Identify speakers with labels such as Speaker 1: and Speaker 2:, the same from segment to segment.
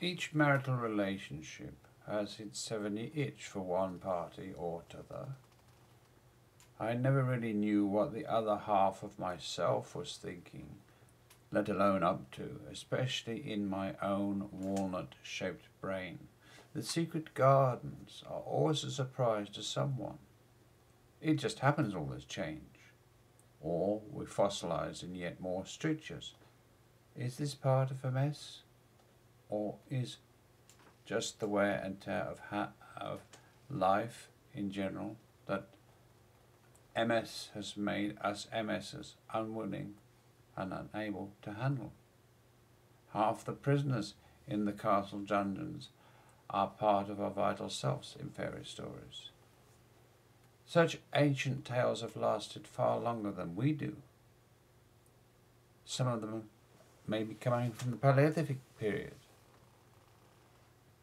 Speaker 1: Each marital relationship has its 70 itch for one party or t'other. I never really knew what the other half of myself was thinking, let alone up to, especially in my own walnut-shaped brain. The secret gardens are always a surprise to someone. It just happens all this change. Or we fossilise in yet more strictures. Is this part of a mess? Or is just the wear and tear of life in general that MS has made us MSers unwilling and unable to handle? Half the prisoners in the castle dungeons are part of our vital selves in fairy stories. Such ancient tales have lasted far longer than we do. Some of them may be coming from the Paleolithic period.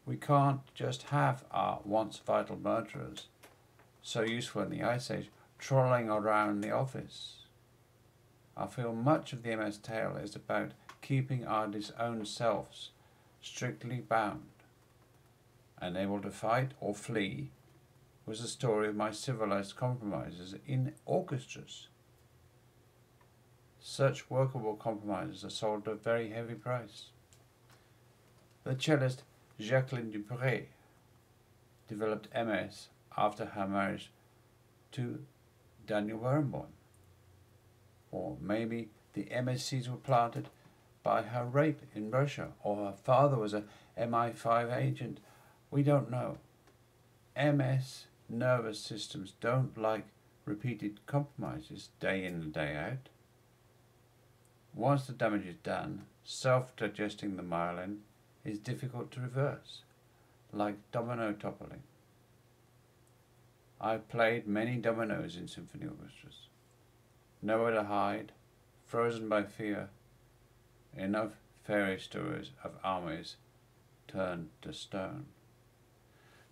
Speaker 1: We can't just have our once vital murderers, so useful in the Ice Age, trolling around the office. I feel much of the MS tale is about keeping our disowned selves strictly bound, unable to fight or flee, was the story of my civilized compromises in orchestras. Such workable compromises are sold at a very heavy price. The cellist Jacqueline Dupré developed MS after her marriage to Daniel Barenboim. Or maybe the MS seeds were planted by her rape in Russia, or her father was a MI5 agent. We don't know. MS nervous systems don't like repeated compromises day in and day out. Once the damage is done, self-digesting the myelin is difficult to reverse, like domino toppling. I've played many dominoes in symphony orchestras. Nowhere to hide, frozen by fear, enough fairy stories of armies turned to stone.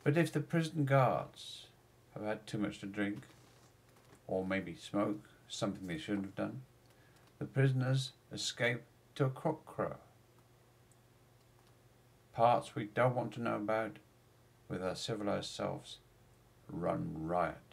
Speaker 1: But if the prison guards have had too much to drink, or maybe smoke, something they shouldn't have done, the prisoners escape to a cock crow. Parts we don't want to know about with our civilized selves run riot.